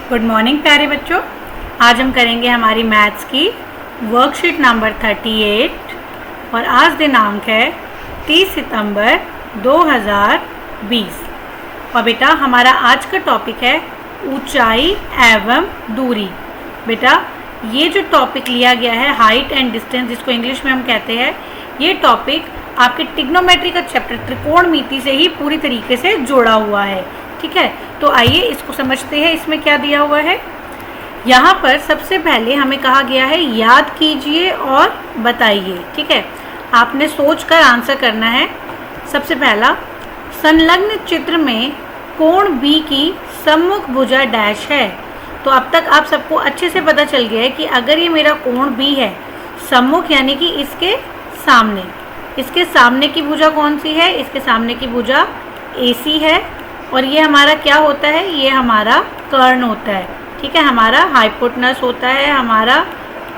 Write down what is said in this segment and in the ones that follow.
Good morning प्यारे बच्चों। आज हम करेंगे हमारी मैथ्स की वर्कशीट नंबर 38 और आज दिनांक है 30 सितंबर 2020। और बेटा हमारा आज का टॉपिक है ऊंचाई एवं दूरी। बेटा ये जो टॉपिक लिया गया है हाइट एंड डिस्टेंस, जिसको इंग्लिश में हम कहते हैं, ये टॉपिक आपके ट्रिग्नोमेट्री का चैप्टर त्रिकोणमिति से ही पूरी तरीके से जोड़ा हुआ है। ठीक है, तो आइए इसको समझते हैं। इसमें क्या दिया हुआ है, यहाँ पर सबसे पहले हमें कहा गया है याद कीजिए और बताइए। ठीक है, आपने सोचकर आंसर करना है। सबसे पहला, संलग्न चित्र में कोण बी की सम्मुख भुजा डैश है। तो अब तक आप सबको अच्छे से पता चल गया है कि अगर ये मेरा कोण बी है, सम्मुख यानी कि इसके सामने की भुजा कौन सी है, इसके सामने की भुजा AC है और ये हमारा क्या होता है, ये हमारा कर्ण होता है। ठीक है, हमारा हाइपोटेनस होता है, हमारा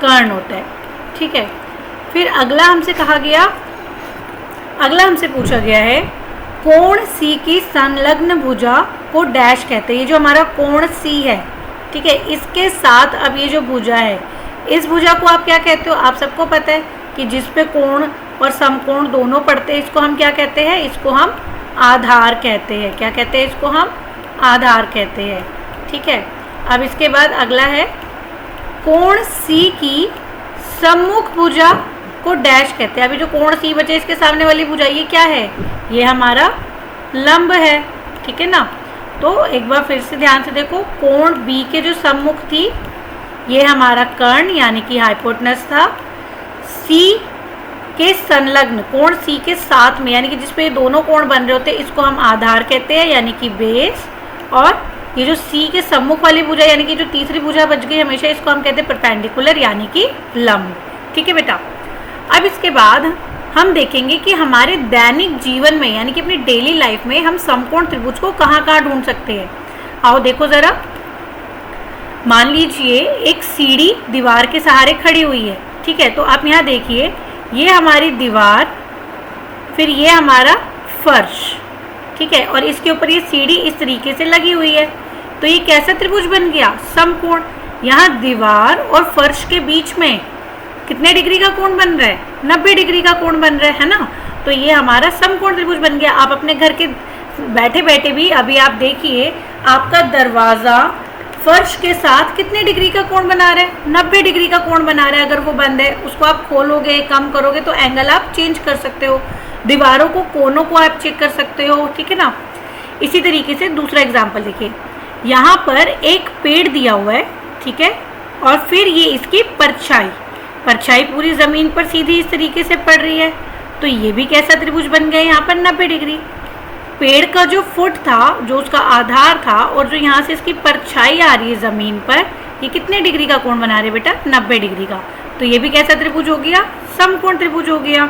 कर्ण होता है। ठीक है, फिर अगला हमसे पूछा गया है कोण C की संलग्न भुजा को डैश कहते हैं। ये जो हमारा कोण C है, ठीक है, इसके साथ अब ये जो भुजा है, इस भुजा को आप क्या कहते हो, आप सबको पता है कि जिस पे कोण और समकोण दोनों पड़ते हैं, इसको हम क्या कहते हैं, इसको हम आधार कहते हैं। क्या कहते हैं, इसको हम आधार कहते हैं। ठीक है, अब इसके बाद अगला है कोण C की सम्मुख भुजा को डैश कहते हैं। अभी जो कोण C बचे, इसके सामने वाली भुजा ये क्या है, ये हमारा लंब है। ठीक है ना, तो एक बार फिर से ध्यान से देखो, कोण B के जो सम्मुख थी ये हमारा कर्ण यानी कि हाइपोटेनस था। C के संलग्न कोण C के साथ में यानी कि जिस पे दोनों कोण बन रहे होते हैं, इसको हम आधार कहते हैं यानी कि बेस। और ये जो C के सम्मुख वाली भुजा यानी कि जो तीसरी भुजा बच गई हमेशा, इसको हम कहते हैं परपेंडिकुलर यानी कि लंब। ठीक है बेटा, अब इसके बाद हम देखेंगे कि हमारे दैनिक जीवन में यानी कि अपनी डेली लाइफ में हम समकोण त्रिभुज को कहाँ कहाँ ढूंढ सकते हैं। आओ देखो ज़रा, मान लीजिए एक सीढ़ी दीवार के सहारे खड़ी हुई है। ठीक है, तो आप यहाँ देखिए, ये हमारी दीवार, फिर ये हमारा फर्श। ठीक है, और इसके ऊपर ये सीढ़ी इस तरीके से लगी हुई है। तो ये कैसा त्रिभुज बन गया, समकोण। यहाँ दीवार और फर्श के बीच में कितने डिग्री का कोण बन रहा है, 90 डिग्री का कोण बन रहा है ना। तो ये हमारा समकोण त्रिभुज बन गया। आप अपने घर के बैठे बैठे भी अभी आप देखिए, आपका दरवाज़ा फर्श के साथ कितने डिग्री का कोण बना रहे हैं, 90 डिग्री का कोण बना रहे हैं। अगर वो बंद है, उसको आप खोलोगे, कम करोगे तो एंगल आप चेंज कर सकते हो। दीवारों को, कोनों को आप चेक कर सकते हो। ठीक है ना, इसी तरीके से दूसरा एग्जाम्पल देखिए, यहाँ पर एक पेड़ दिया हुआ है। ठीक है, और फिर ये इसकी परछाई पूरी ज़मीन पर सीधी इस तरीके से पड़ रही है। तो ये भी कैसा त्रिभुज बन गया, यहाँ पर 90 डिग्री। पेड़ का जो फुट था, जो उसका आधार था, और जो यहाँ से इसकी परछाई आ रही है ज़मीन पर, ये कितने डिग्री का कोण बना रहे बेटा, 90 डिग्री का। तो ये भी कैसा त्रिभुज हो गया, समकोण त्रिभुज हो गया।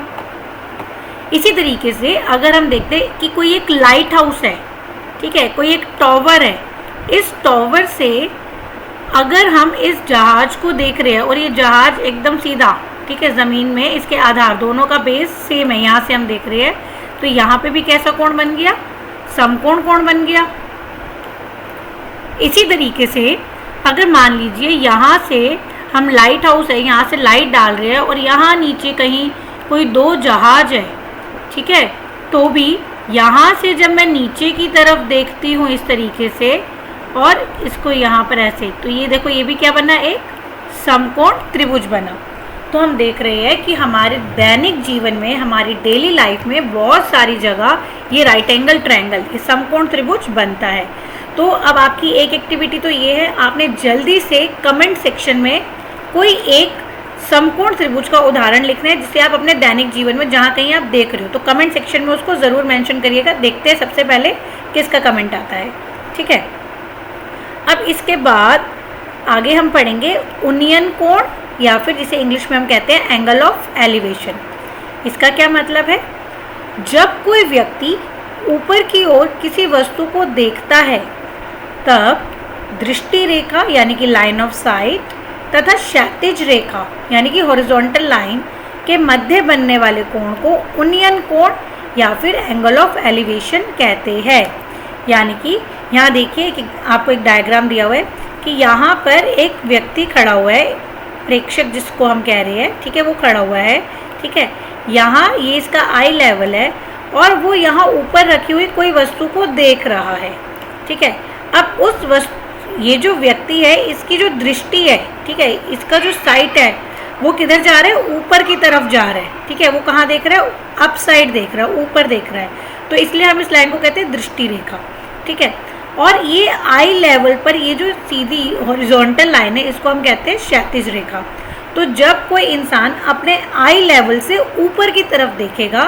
इसी तरीके से अगर हम देखते हैं कि कोई एक लाइट हाउस है, ठीक है, कोई एक टॉवर है, इस टॉवर से अगर हम इस जहाज को देख रहे हैं और ये जहाज एकदम सीधा, ठीक है, ज़मीन में इसके आधार दोनों का बेस सेम है, यहाँ से हम देख रहे हैं, तो यहाँ पे भी कैसा कोण बन गया, समकोण कोण बन गया। इसी तरीके से अगर मान लीजिए यहाँ से हम लाइट हाउस है, यहाँ से लाइट डाल रहे हैं और यहाँ नीचे कहीं कोई दो जहाज है, ठीक है, तो भी यहाँ से जब मैं नीचे की तरफ देखती हूँ इस तरीके से और इसको यहाँ पर ऐसे, तो ये देखो, ये भी क्या बना, एक समकोण त्रिभुज बना। तो हम देख रहे हैं कि हमारे दैनिक जीवन में, हमारी डेली लाइफ में बहुत सारी जगह ये राइट एंगल ट्रायंगल, ये समकोण त्रिभुज बनता है। तो अब आपकी एक एक्टिविटी तो ये है, आपने जल्दी से कमेंट सेक्शन में कोई एक समकोण त्रिभुज का उदाहरण लिखना है जिसे आप अपने दैनिक जीवन में जहाँ कहीं आप देख रहे हो, तो कमेंट सेक्शन में उसको ज़रूर मेंशन करिएगा। देखते हैं सबसे पहले किसका कमेंट आता है। ठीक है, अब इसके बाद आगे हम पढ़ेंगे उन्नयन कोण, या फिर जिसे इंग्लिश में हम कहते हैं एंगल ऑफ एलिवेशन। इसका क्या मतलब है, जब कोई व्यक्ति ऊपर की ओर किसी वस्तु को देखता है, तब दृष्टि रेखा यानी कि लाइन ऑफ साइट तथा क्षैतिज रेखा यानी कि हॉरिजॉन्टल लाइन के मध्य बनने वाले कोण को उन्नयन कोण या फिर एंगल ऑफ एलिवेशन कहते हैं। यानी कि यहाँ देखिए कि आपको एक डायग्राम दिया हुआ है, कि यहाँ पर एक व्यक्ति खड़ा हुआ है, प्रेक्षक जिसको हम कह रहे हैं, ठीक है, वो खड़ा हुआ है, ठीक है। यहाँ ये इसका आई लेवल है और वो यहाँ ऊपर रखी हुई कोई वस्तु को देख रहा है, ठीक है। अब उस वस्तु, ये जो व्यक्ति है इसकी जो दृष्टि है, ठीक है, इसका जो साइट है वो किधर जा रहा है, ऊपर की तरफ जा रहा है, ठीक है। वो कहाँ देख रहा है, अप साइड देख रहा है, ऊपर देख रहा है, तो इसलिए हम इस लाइन को कहते हैं दृष्टि रेखा, ठीक है। और ये आई लेवल पर ये जो सीधी हॉरिजॉन्टल लाइन है इसको हम कहते हैं क्षैतिज रेखा। तो जब कोई इंसान अपने आई लेवल से ऊपर की तरफ देखेगा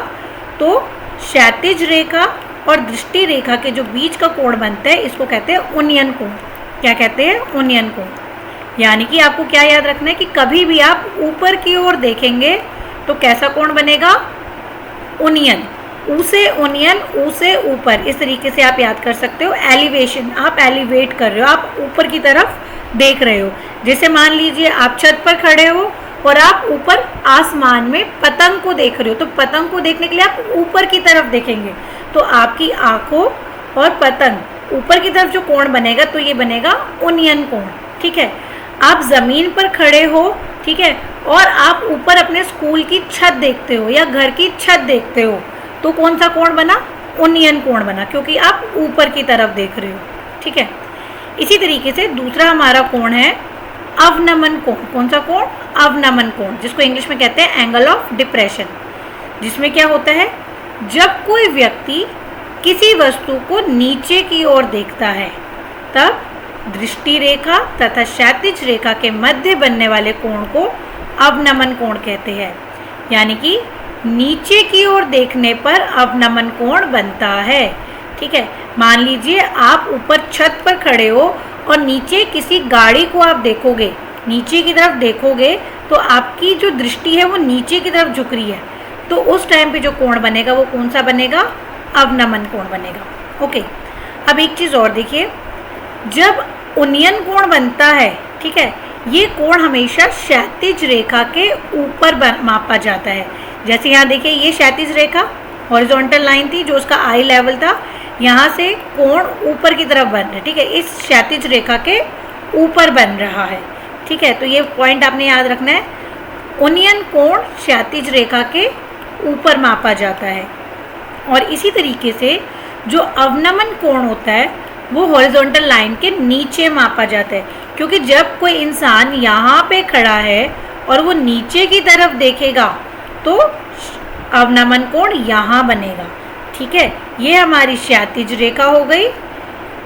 तो क्षैतिज रेखा और दृष्टि रेखा के जो बीच का कोण बनता है इसको कहते हैं ओनियन कोण। क्या कहते हैं, ओनियन कोण। यानी कि आपको क्या याद रखना है कि कभी भी आप ऊपर की ओर देखेंगे तो कैसा कोण बनेगा, ओनियन। ऊ से ओनियन, ऊ से ऊपर, इस तरीके से आप याद कर सकते हो। एलिवेशन, आप एलिवेट कर रहे हो, आप ऊपर की तरफ देख रहे हो। जैसे मान लीजिए आप छत पर खड़े हो और आप ऊपर आसमान में पतंग को देख रहे हो, तो पतंग को देखने के लिए आप ऊपर की तरफ देखेंगे, तो आपकी आंखों और पतंग ऊपर की तरफ जो कोण बनेगा तो ये बनेगा ओनियन कोण, ठीक है। आप ज़मीन पर खड़े हो, ठीक है, और आप ऊपर अपने स्कूल की छत देखते हो या घर की छत देखते हो, तो कौन सा कोण बना, ओनियन कोण बना, क्योंकि आप ऊपर की तरफ देख रहे हो, ठीक है। इसी तरीके से दूसरा हमारा कोण है अवनमन कोण। कौन सा कोण, अवनमन कोण, जिसको इंग्लिश में कहते हैं एंगल ऑफ डिप्रेशन। जिसमें क्या होता है, जब कोई व्यक्ति किसी वस्तु को नीचे की ओर देखता है तब दृष्टि रेखा तथा क्षैतिज रेखा के मध्य बनने वाले कोण को अवनमन कोण कहते हैं। यानी कि नीचे की ओर देखने पर अवनमन कोण बनता है, ठीक है। मान लीजिए आप ऊपर छत पर खड़े हो और नीचे किसी गाड़ी को आप देखोगे, नीचे की तरफ देखोगे, तो आपकी जो दृष्टि है वो नीचे की तरफ झुक रही है, तो उस टाइम पे जो कोण बनेगा वो कौन सा बनेगा, अवनमन कोण बनेगा। ओके, अब एक चीज़ और देखिए, जब ओनियन कोण बनता है, ठीक है, ये कोण हमेशा क्षैतिज रेखा के ऊपर मापा जाता है। जैसे यहाँ देखिए, ये क्षैतिज रेखा हॉरिजॉन्टल लाइन थी जो उसका आई लेवल था, यहाँ से कोण ऊपर की तरफ बन रहा है, ठीक है, इस क्षैतिज रेखा के ऊपर बन रहा है, ठीक है। तो ये पॉइंट आपने याद रखना है, ओनियन कोण क्षैतिज रेखा के ऊपर मापा जाता है। और इसी तरीके से जो अवनमन कोण होता है वो हॉरिजॉन्टल लाइन के नीचे मापा जाता है, क्योंकि जब कोई इंसान यहाँ पे खड़ा है और वो नीचे की तरफ देखेगा तो अवनमन कोण यहाँ बनेगा, ठीक है। ये हमारी क्षैतिज रेखा हो गई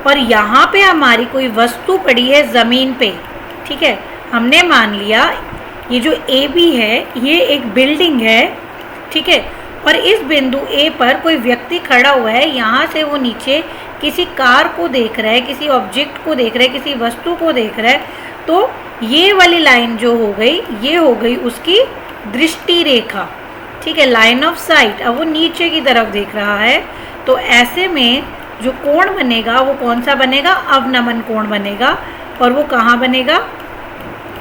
और यहाँ पे हमारी कोई वस्तु पड़ी है ज़मीन पे, ठीक है। हमने मान लिया ये जो ए बी है ये एक बिल्डिंग है, ठीक है, और इस बिंदु ए पर कोई व्यक्ति खड़ा हुआ है, यहाँ से वो नीचे किसी कार को देख रहा है, किसी ऑब्जेक्ट को देख रहा है, किसी वस्तु को देख रहा है, तो ये वाली लाइन जो हो गई ये हो गई उसकी दृष्टि रेखा, ठीक है, लाइन ऑफ साइट। अब वो नीचे की तरफ देख रहा है, तो ऐसे में जो कोण बनेगा वो कौन सा बनेगा, अवनमन कोण बनेगा, और वो कहाँ बनेगा,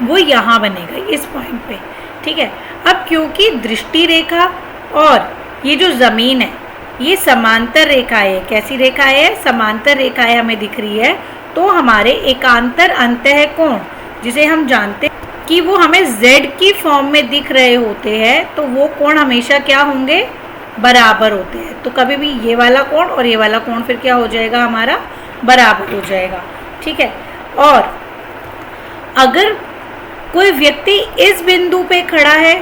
वो यहाँ बनेगा, इस पॉइंट पे, ठीक है। अब क्योंकि दृष्टि रेखा और ये जो ज़मीन है ये समांतर रेखाएं है, कैसी रेखाएं है, समांतर रेखाएं हमें दिख रही है, तो हमारे एकांतर अंतः कोण जिसे हम जानते हैं कि वो हमें Z की फॉर्म में दिख रहे होते हैं, तो वो कोण हमेशा क्या होंगे, बराबर होते हैं। तो कभी भी ये वाला कोण और ये वाला कोण फिर क्या हो जाएगा, हमारा बराबर हो जाएगा, ठीक है। और अगर कोई व्यक्ति इस बिंदु पे खड़ा है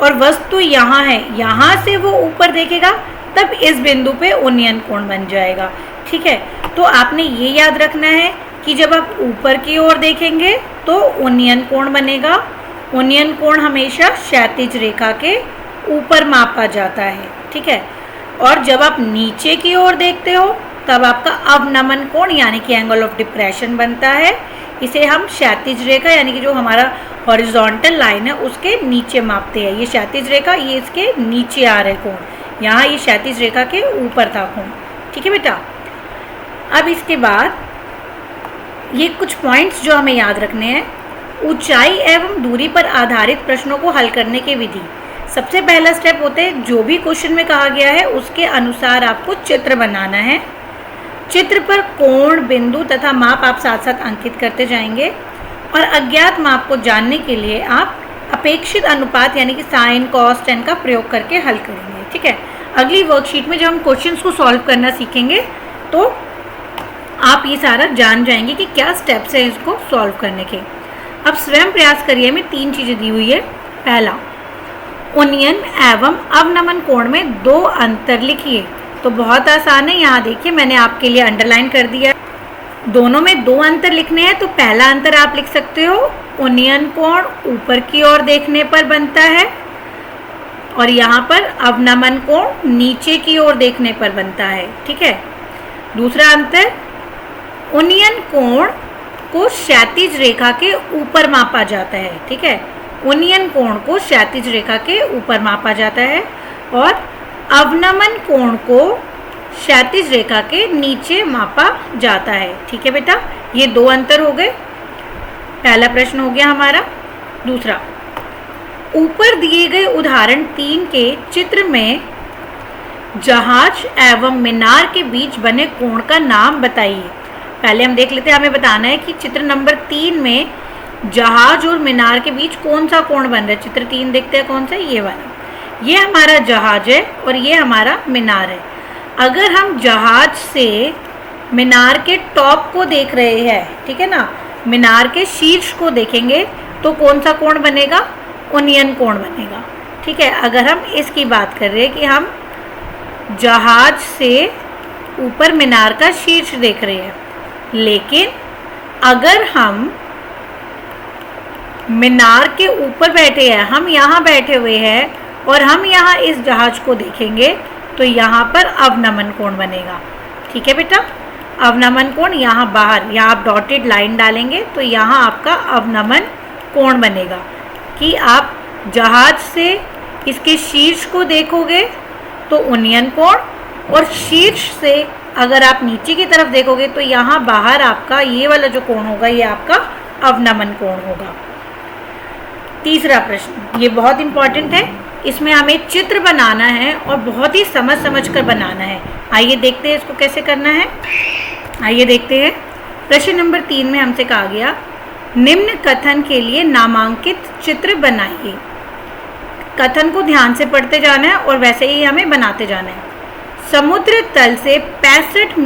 और वस्तु यहाँ है, यहाँ से वो ऊपर देखेगा तब इस बिंदु पे ओनियन कोण बन जाएगा, ठीक है। तो आपने ये याद रखना है कि जब आप ऊपर की ओर देखेंगे तो ओनियन कोण बनेगा। ओनियन कोण हमेशा क्षैतिज रेखा के ऊपर मापा जाता है, ठीक है। और जब आप नीचे की ओर देखते हो तब आपका अवनमन कोण यानी कि एंगल ऑफ डिप्रेशन बनता है। इसे हम क्षैतिज रेखा यानी कि जो हमारा हॉरिजॉन्टल लाइन है उसके नीचे मापते हैं। ये क्षैतिज रेखा, ये इसके नीचे आ रहे कोण, यहाँ ये क्षैतिज रेखा के ऊपर था कोण, ठीक है बेटा। अब इसके बाद ये कुछ पॉइंट्स जो हमें याद रखने हैं, ऊंचाई एवं दूरी पर आधारित प्रश्नों को हल करने की विधि। सबसे पहला स्टेप होता है जो भी क्वेश्चन में कहा गया है उसके अनुसार आपको चित्र बनाना है। चित्र पर कोण, बिंदु तथा माप आप साथ साथ अंकित करते जाएंगे और अज्ञात माप को जानने के लिए आप अपेक्षित अनुपात यानी कि साइन, कॉस, टेन का प्रयोग करके हल करेंगे। ठीक है, अगली वर्कशीट में जब हम क्वेश्चंस को सॉल्व करना सीखेंगे तो आप ये सारा जान जाएंगे कि क्या स्टेप्स है इसको सॉल्व करने के। अब स्वयं प्रयास करिए में 3 चीज़ें दी हुई है। पहला, उन्नयन एवं अवनमन कोण में 2 अंतर लिखिए। तो बहुत आसान है, यहाँ देखिए मैंने आपके लिए अंडरलाइन कर दिया। दोनों में 2 अंतर लिखने हैं। तो पहला अंतर आप लिख सकते हो, उन्नयन कोण ऊपर की ओर देखने पर बनता है और यहाँ पर अवनमन कोण नीचे की ओर देखने पर बनता है। ठीक है। दूसरा अंतर, उन्नयन कोण को क्षैतिज रेखा के ऊपर मापा जाता है। ठीक है, उन्नयन कोण को क्षैतिज रेखा के ऊपर मापा जाता है और अवनमन कोण को क्षैतिज रेखा के नीचे मापा जाता है। ठीक है बेटा, ये 2 अंतर हो गए। पहला प्रश्न हो गया हमारा। दूसरा, ऊपर दिए गए उदाहरण 3 के चित्र में जहाज एवं मीनार के बीच बने कोण का नाम बताइए। पहले हम देख लेते हैं, हमें बताना है कि चित्र नंबर 3 में जहाज और मीनार के बीच कौन सा कोण बन रहा है। चित्र 3 देखते हैं कौन सा, ये वाला। ये हमारा जहाज है और ये हमारा मीनार है। अगर हम जहाज से मीनार के टॉप को देख रहे हैं, ठीक है ना, मीनार के शीर्ष को देखेंगे तो कौन सा कोण बनेगा, उन्नयन कोण बनेगा। ठीक है, अगर हम इसकी बात कर रहे हैं कि हम जहाज से ऊपर मीनार का शीर्ष देख रहे हैं, लेकिन अगर हम मीनार के ऊपर बैठे हैं, हम यहाँ बैठे हुए हैं और हम यहाँ इस जहाज को देखेंगे तो यहाँ पर अवनमन कोण बनेगा। ठीक है बेटा, अवनमन कोण यहाँ बाहर, यहाँ आप डॉटेड लाइन डालेंगे तो यहाँ आपका अवनमन कोण बनेगा कि आप जहाज से इसके शीर्ष को देखोगे तो उन्नयन कोण और शीर्ष से अगर आप नीचे की तरफ देखोगे तो यहाँ बाहर आपका ये वाला जो कोण होगा ये आपका अवनमन कोण होगा। तीसरा प्रश्न, ये बहुत इंपॉर्टेंट है, इसमें हमें चित्र बनाना है और बहुत ही समझ कर बनाना है। आइए देखते हैं इसको कैसे करना है। आइए देखते हैं। प्रश्न नंबर 3 में हमसे कहा गया, निम्न कथन के लिए नामांकित चित्र बनाइए। कथन को ध्यान से पढ़ते जाना है और वैसे ही हमें बनाते जाना है। समुद्र तल से 65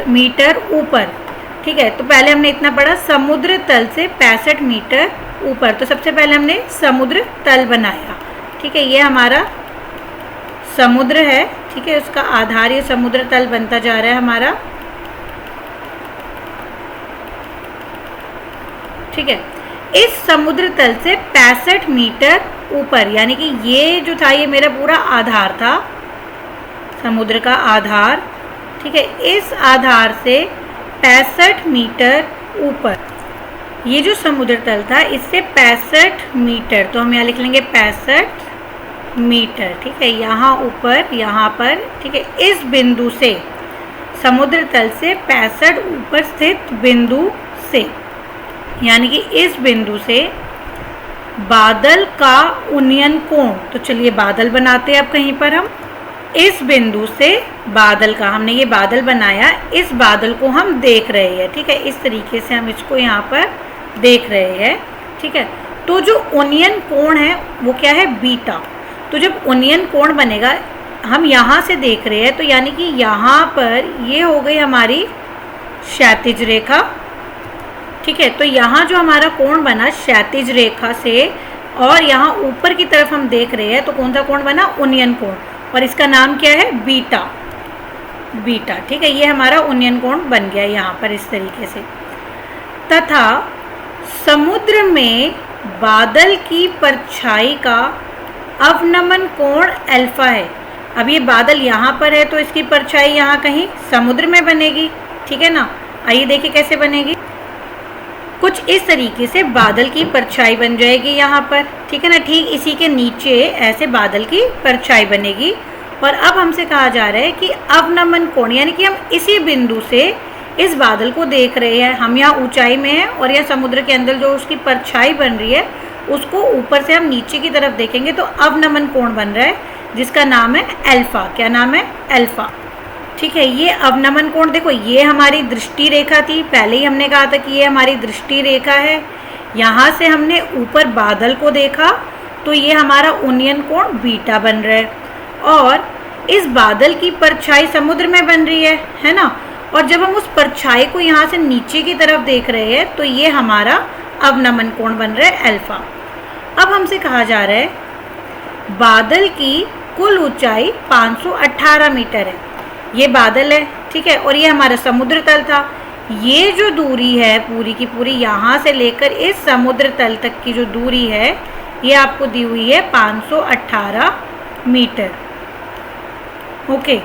मीटर ऊपर। ठीक है, तो पहले हमने इतना पढ़ा, समुद्र तल से 65 मीटर ऊपर। तो सबसे पहले हमने समुद्र तल बनाया। ठीक है, ये हमारा समुद्र है। ठीक है, उसका आधार ये समुद्र तल बनता जा रहा है हमारा। ठीक है, इस समुद्र तल से 65 मीटर ऊपर, यानी कि ये जो था ये मेरा पूरा आधार था, समुद्र का आधार। ठीक है, इस आधार से 65 मीटर ऊपर ये जो समुद्र तल था इससे 65 मीटर, तो हम यहाँ लिख लेंगे 65 मीटर। ठीक है, यहाँ ऊपर, यहाँ पर। ठीक है, इस बिंदु से समुद्र तल से 65 ऊपर स्थित बिंदु से, यानी कि इस बिंदु से बादल का उन्नयन कोण। तो चलिए बादल बनाते हैं अब कहीं पर हम। इस बिंदु से बादल का, हमने ये बादल बनाया, इस बादल को हम देख रहे हैं। ठीक है, इस तरीके से हम इसको यहाँ पर देख रहे हैं। ठीक है, तो जो उन्नयन कोण है वो क्या है, बीटा। तो जब उन्नयन कोण बनेगा, हम यहाँ से देख रहे हैं तो यानी कि यहाँ पर ये हो गई हमारी क्षैतिज रेखा। ठीक है, तो यहाँ जो हमारा कोण बना क्षैतिज रेखा से और यहाँ ऊपर की तरफ हम देख रहे हैं तो कौन सा कोण बना, उन्नयन कोण, और इसका नाम क्या है, बीटा। बीटा। ठीक है, ये हमारा उन्नयन कोण बन गया यहाँ पर इस तरीके से। तथा समुद्र में बादल की परछाई का अवनमन कोण अल्फा है। अब ये बादल यहाँ पर है तो इसकी परछाई यहाँ कहीं समुद्र में बनेगी। ठीक है ना, आइए देखिए कैसे बनेगी। कुछ इस तरीके से बादल की परछाई बन जाएगी यहाँ पर। ठीक है ना, ठीक इसी के नीचे ऐसे बादल की परछाई बनेगी। और अब हमसे कहा जा रहा है कि अवनमन कोण, यानी कि हम इसी बिंदु से इस बादल को देख रहे हैं। हम यहाँ ऊंचाई में हैं और यह समुद्र के अंदर जो उसकी परछाई बन रही है उसको ऊपर से हम नीचे की तरफ देखेंगे तो अवनमन कोण बन रहा है जिसका नाम है अल्फा। क्या नाम है, अल्फा। ठीक है। ये अवनमन कोण देखो, ये हमारी दृष्टि रेखा थी, पहले ही हमने कहा था कि ये हमारी दृष्टि रेखा है। यहाँ से हमने ऊपर बादल को देखा तो ये हमारा उन्नयन कोण बीटा बन रहा है, और इस बादल की परछाई समुद्र में बन रही है ना। और जब हम उस परछाई को यहाँ से नीचे की तरफ देख रहे हैं तो ये हमारा अवनमन कोण बन रहा है अल्फा। अब हमसे कहा जा रहा है बादल की कुल ऊंचाई 518 मीटर है। ये बादल है, ठीक है, और ये हमारा समुद्र तल था। ये जो दूरी है पूरी की पूरी यहाँ से लेकर इस समुद्र तल तक की जो दूरी है ये आपको दी हुई है 518 मीटर। ओके,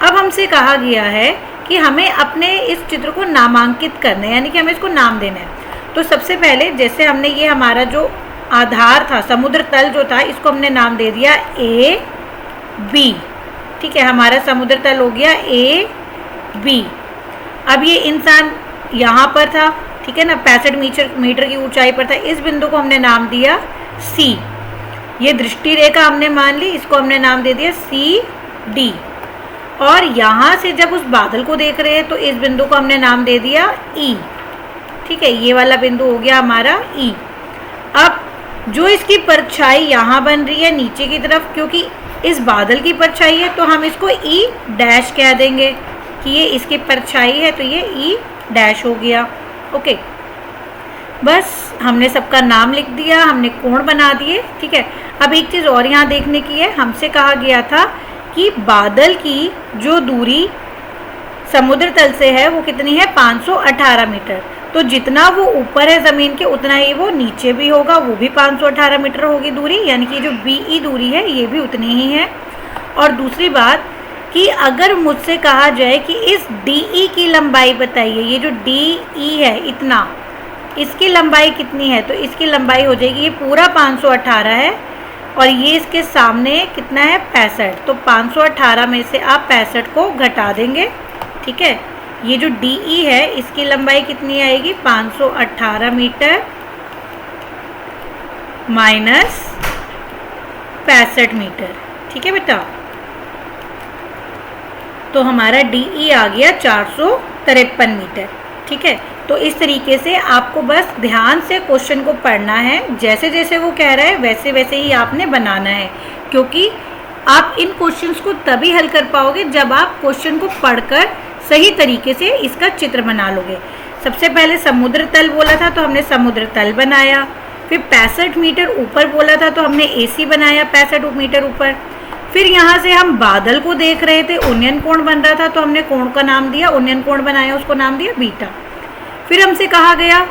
अब हमसे कहा गया है कि हमें अपने इस चित्र को नामांकित करना है, यानी कि हमें इसको नाम देना है। तो सबसे पहले जैसे हमने ये हमारा जो आधार था, समुद्र तल जो था, इसको हमने नाम दे दिया ए बी। ठीक है, हमारा समुद्र तल हो गया ए बी। अब ये इंसान यहाँ पर था, ठीक है ना, 65 मीटर की ऊंचाई पर था। इस बिंदु को हमने नाम दिया सी। ये दृष्टि रेखा हमने मान ली, इसको हमने नाम दे दिया सी डी। और यहाँ से जब उस बादल को देख रहे हैं तो इस बिंदु को हमने नाम दे दिया ई। ठीक है, ये वाला बिंदु हो गया हमारा ई। अब जो इसकी परछाई यहाँ बन रही है नीचे की तरफ, क्योंकि इस बादल की परछाई है तो हम इसको ई डैश कह देंगे कि ये इसकी परछाई है, तो ये ई डैश हो गया। ओके, बस हमने सबका नाम लिख दिया, हमने कोण बना दिए। ठीक है, अब एक चीज़ और यहाँ देखने की है, हमसे कहा गया था कि बादल की जो दूरी समुद्र तल से है वो कितनी है, 518 मीटर। तो जितना वो ऊपर है ज़मीन के उतना ही वो नीचे भी होगा, वो भी 518 मीटर होगी दूरी, यानी कि जो बीई दूरी है ये भी उतनी ही है। और दूसरी बात कि अगर मुझसे कहा जाए कि इस डीई की लंबाई बताइए, ये जो डीई है इतना, इसकी लंबाई कितनी है, तो इसकी लंबाई हो जाएगी, ये पूरा 518 है और ये इसके सामने कितना है 65। तो 518 में से आप 65 को घटा देंगे। ठीक है, ये जो डीई है इसकी लंबाई कितनी आएगी, 518 मीटर माइनस 65 मीटर। ठीक है बेटा, तो हमारा डीई आ गया 453 मीटर। ठीक है, तो इस तरीके से आपको बस ध्यान से क्वेश्चन को पढ़ना है, जैसे जैसे वो कह रहा है वैसे वैसे ही आपने बनाना है, क्योंकि आप इन क्वेश्चंस को तभी हल कर पाओगे जब आप क्वेश्चन को पढ़कर सही तरीके से इसका चित्र बना लोगे। सबसे पहले समुद्र तल बोला था तो हमने समुद्र तल बनाया, फिर 65 मीटर ऊपर बोला था तो हमने एसी बनाया 65 मीटर ऊपर। फिर यहाँ से हम बादल को देख रहे थे, उन्नयन कोण बन रहा था तो हमने कोण का नाम दिया, उन्नयन कोण बनाया, उसको नाम दिया बीटा। फिर हमसे कहा गया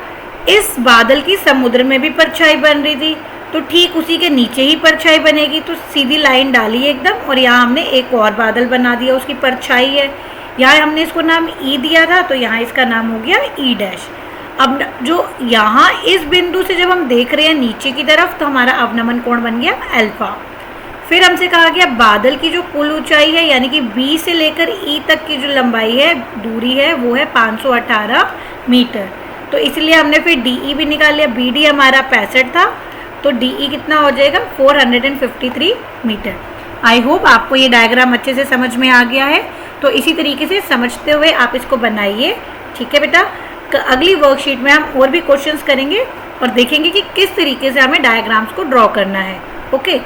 इस बादल की समुद्र में भी परछाई बन रही थी, तो ठीक उसी के नीचे ही परछाई बनेगी, तो सीधी लाइन डाली एकदम, और यहाँ हमने एक और बादल बना दिया, उसकी परछाई है। यहाँ हमने इसको नाम ई दिया था तो यहाँ इसका नाम हो गया ई डैश। अब जो यहाँ इस बिंदु से जब हम देख रहे हैं नीचे की तरफ तो हमारा अवनमन कोण बन गया अल्फा। फिर हमसे कहा गया बादल की जो कुल ऊंचाई है, यानी कि बी से लेकर ई तक की जो लंबाई है, दूरी है, वो है 518 मीटर। तो इसलिए हमने फिर डीई भी निकाल लिया, बी डी हमारा 65 था, तो डीई कितना हो जाएगा 453 मीटर। आई होप आपको ये डायग्राम अच्छे से समझ में आ गया है। तो इसी तरीके से समझते हुए आप इसको बनाइए। ठीक है बेटा, अगली वर्कशीट में हम और भी क्वेश्चंस करेंगे और देखेंगे कि किस तरीके से हमें डायग्राम्स को ड्रॉ करना है। ओके,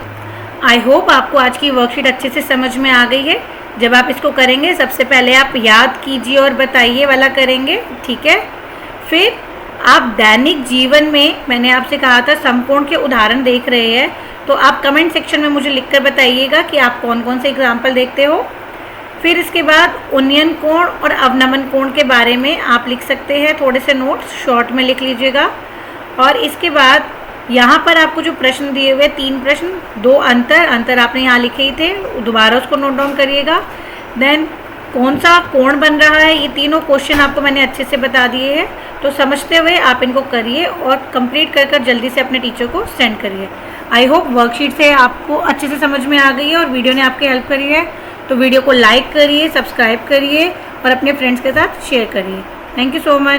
आई होप आपको आज की वर्कशीट अच्छे से समझ में आ गई है। जब आप इसको करेंगे सबसे पहले आप याद कीजिए और बताइए वाला करेंगे। ठीक है, फिर आप दैनिक जीवन में, मैंने आपसे कहा था समकोण के उदाहरण देख रहे हैं, तो आप कमेंट सेक्शन में मुझे लिखकर बताइएगा कि आप कौन कौन से एग्जाम्पल देखते हो। फिर इसके बाद उन्नयन कोण और अवनमन कोण के बारे में आप लिख सकते हैं, थोड़े से नोट्स शॉर्ट में लिख लीजिएगा। और इसके बाद यहाँ पर आपको जो प्रश्न दिए हुए 3 प्रश्न, 2 अंतर आपने यहाँ लिखे ही थे, दोबारा उसको नोट डाउन करिएगा। देन कौन सा कोण बन रहा है, ये तीनों क्वेश्चन आपको मैंने अच्छे से बता दिए हैं। तो समझते हुए आप इनको करिए और कंप्लीट कर जल्दी से अपने टीचर को सेंड करिए। आई होप वर्कशीट से आपको अच्छे से समझ में आ गई है और वीडियो ने आपकी हेल्प करी है। तो वीडियो को लाइक करिए, सब्सक्राइब करिए और अपने फ्रेंड्स के साथ शेयर करिए। Thank you so much.